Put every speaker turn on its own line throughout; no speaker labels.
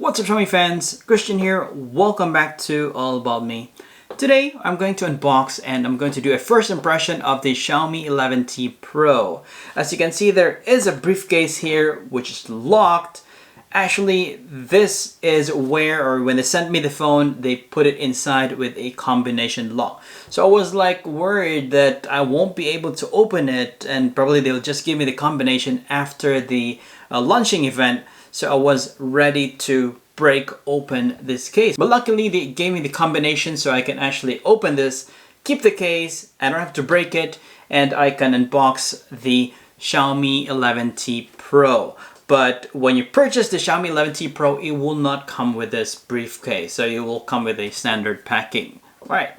What's up, Xiaomi fans? Christian here. Welcome back to All About Me. Today, I'm going to unbox and I'm going to do a first impression of the Xiaomi 11T Pro. As you can see, there is a briefcase here which is locked. Actually, this is where, or when they sent me the phone, they put it inside with a combination lock. So I was like worried that I won't be able to open it and probably they'll just give me the combination after the launching event. So I was ready to break open this case. But luckily they gave me the combination so I can actually open this, keep the case, I don't have to break it, and I can unbox the Xiaomi 11T Pro. But when you purchase the Xiaomi 11T Pro, it will not come with this briefcase. So it will come with a standard packing. Alright,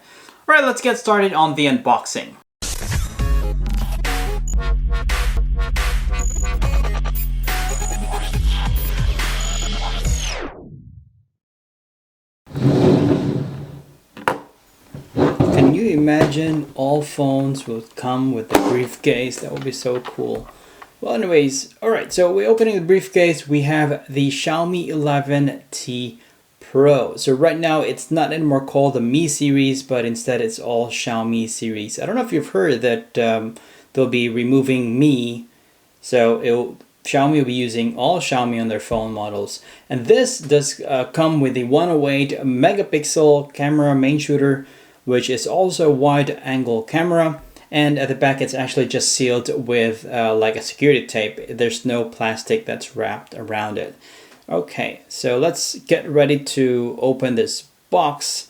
let's get started on the unboxing. Can you imagine all phones would come with the briefcase? That would be so cool. Well, anyways, alright, so we're opening the briefcase. We have the Xiaomi 11T Pro. So right now it's not anymore called the Mi series, but instead it's all Xiaomi series. I don't know if you've heard that they'll be removing Mi. So Xiaomi will be using all Xiaomi on their phone models. And this does come with the 108 megapixel camera main shooter, which is also a wide angle camera, and at the back it's actually just sealed with like a security tape. There's no plastic that's wrapped around it. Okay, so let's get ready to open this box.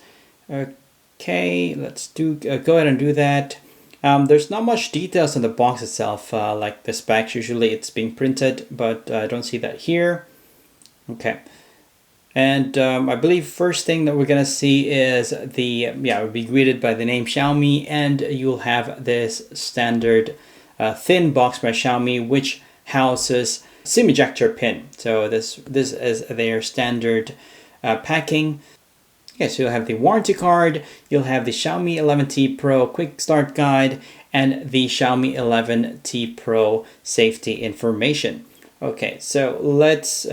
Okay, let's go ahead and do that. There's not much details on the box itself, like the specs. Usually it's being printed, but I don't see that here. Okay. And I believe first thing that we're gonna see is we'll be greeted by the name Xiaomi, and you'll have this standard thin box by Xiaomi, which houses SIM ejector pin. So this is their standard packing. Okay, so you'll have the warranty card, you'll have the Xiaomi 11T Pro quick start guide, and the Xiaomi 11T Pro safety information. Okay, so let's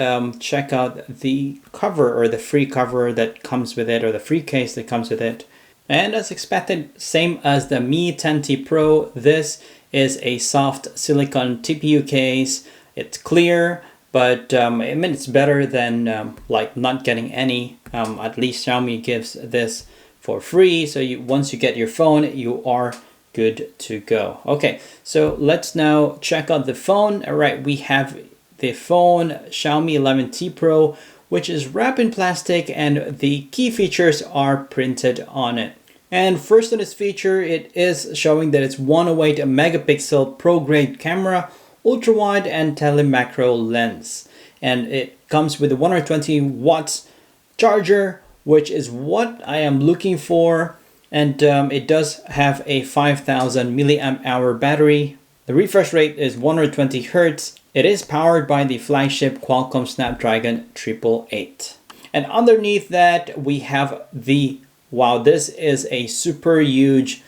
check out the cover, or the free cover that comes with it, or the free case that comes with it. And as expected, same as the Mi 10T Pro, this is a soft silicone TPU case. It's clear, but I mean, it's better than like not getting any. At least Xiaomi gives this for free, so once you get your phone, you are good to go. Okay, so let's now check out the phone. All right, we have the phone Xiaomi 11T Pro, which is wrapped in plastic, and the key features are printed on it. And first on this feature, it is showing that it's 108 megapixel pro grade camera, ultra wide and telemacro lens. And it comes with a 120 watts charger, which is what I am looking for. And it does have a 5000 milliamp hour battery. The refresh rate is 120 Hz. It is powered by the flagship Qualcomm Snapdragon 888. And underneath that, we have this is a super huge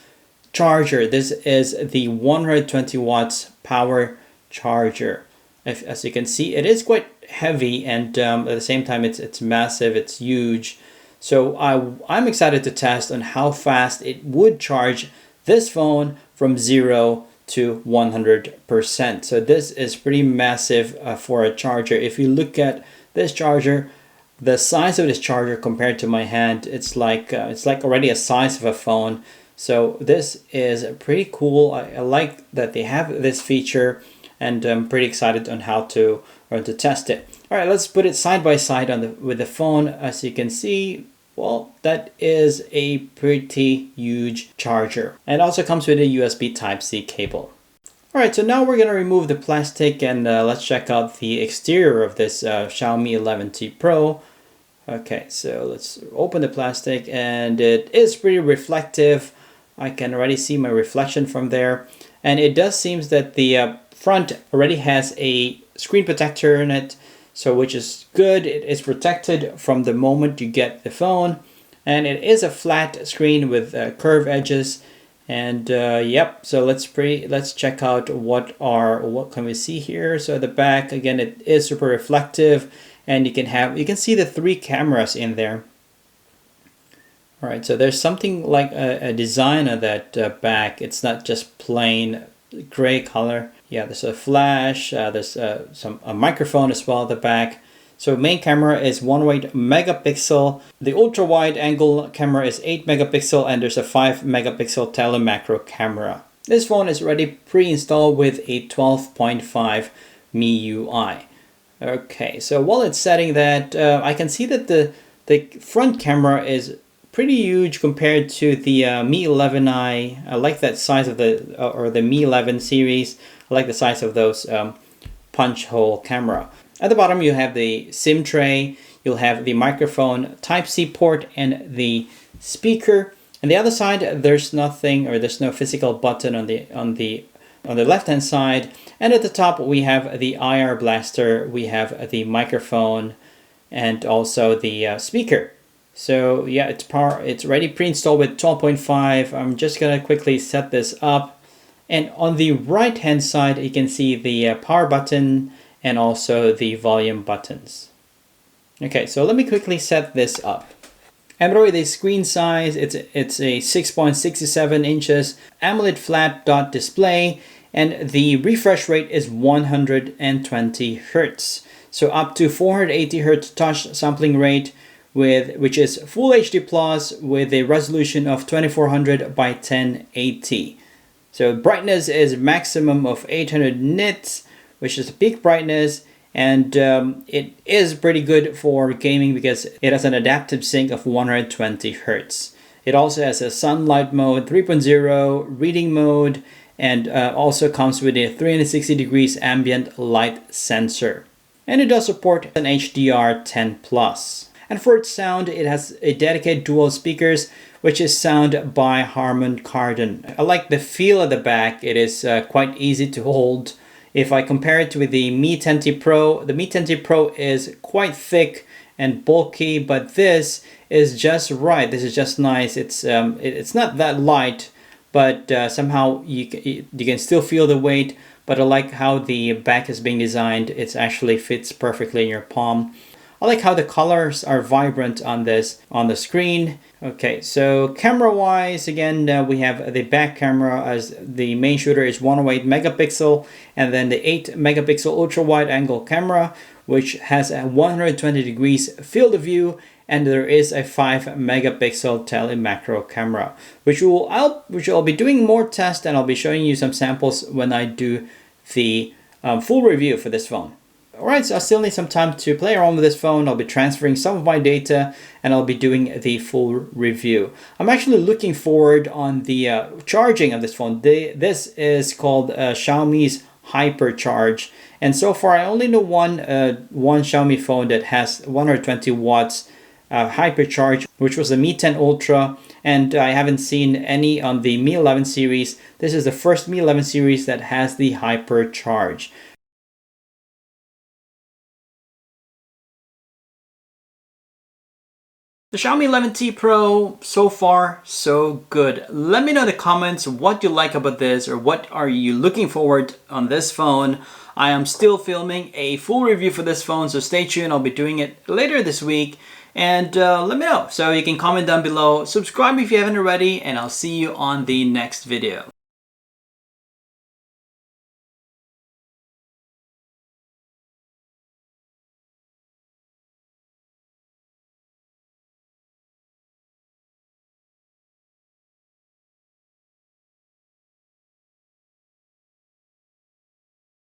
charger. This is the 120 watts power charger. As you can see, it is quite heavy, and at the same time, it's massive, it's huge. So I'm excited to test on how fast it would charge this phone from 0 to 100%. So this is pretty massive for a charger. If you look at this charger, the size of this charger compared to my hand, it's like already a size of a phone. So this is pretty cool. I like that they have this feature, and I'm pretty excited on how to test it. All right, let's put it side by side with the phone. As you can see, well, that is a pretty huge charger. And it also comes with a USB Type-C cable. Alright, so now we're going to remove the plastic, and let's check out the exterior of this Xiaomi 11T Pro. Okay, so let's open the plastic, and it is pretty reflective. I can already see my reflection from there. And it does seem that the front already has a screen protector in it, so which is good. It is protected from the moment you get the phone, and it is a flat screen with curved edges. And yep, so let's check out what can we see here. So the back, again, it is super reflective, and you can see the 3 cameras in there. All right, so there's something like a design on that back. It's not just plain gray color. Yeah, there's a flash, there's a microphone as well at the back. So main camera is 108 megapixel. The ultra wide angle camera is 8 megapixel, and there's a 5 megapixel telemacro camera. This phone is already pre-installed with a 12.5 MIUI. Okay, so while it's setting that, I can see that the front camera is pretty huge compared to the Mi 11i. I like that size of the Mi 11 series. I like the size of those punch hole camera. At the bottom you have the SIM tray, you'll have the microphone, Type-C port, and the speaker. On the other side there's nothing, or there's no physical button on the left hand side. And at the top we have the IR blaster, we have the microphone, and also the speaker. So yeah, it's already pre-installed with 12.5. I'm just gonna quickly set this up. And on the right hand side you can see the power button and also the volume buttons. Okay, so let me quickly set this up. And by the way, the screen size, it's a 6.67 inches AMOLED flat dot display, and the refresh rate is 120 Hertz. So up to 480 Hertz touch sampling rate, which is Full HD Plus with a resolution of 2400 by 1080. So brightness is maximum of 800 nits, which is peak brightness, and it is pretty good for gaming because it has an adaptive sync of 120 Hertz. It also has a sunlight mode 3.0, reading mode, and also comes with a 360 degrees ambient light sensor. And it does support an HDR10+. And for its sound, it has a dedicated dual speakers, which is sound by Harman Kardon. I like the feel of the back. It is quite easy to hold. If I compare it with the Mi 10T Pro, the Mi 10T Pro is quite thick and bulky, but this is just right. This is just nice. It's not that light, but somehow you can still feel the weight. But I like how the back is being designed. It actually fits perfectly in your palm. I like how the colors are vibrant on the screen. Okay, so camera-wise, again, we have the back camera as the main shooter is 108 megapixel, and then the 8 megapixel ultra-wide angle camera, which has a 120 degrees field of view, and there is a 5 megapixel telemacro camera, which I'll be doing more tests, and I'll be showing you some samples when I do the full review for this phone. Alright, so I still need some time to play around with this phone. I'll be transferring some of my data and I'll be doing the full review. I'm actually looking forward on the charging of this phone. This is called Xiaomi's Hypercharge. And so far I only know one Xiaomi phone that has 120 watts Hypercharge, which was the Mi 10 Ultra. And I haven't seen any on the Mi 11 series. This is the first Mi 11 series that has the Hypercharge. The Xiaomi 11T Pro, so far, so good. Let me know in the comments what you like about this, or what are you looking forward on this phone. I am still filming a full review for this phone, so stay tuned. I'll be doing it later this week. And let me know. So you can comment down below, subscribe if you haven't already, and I'll see you on the next video.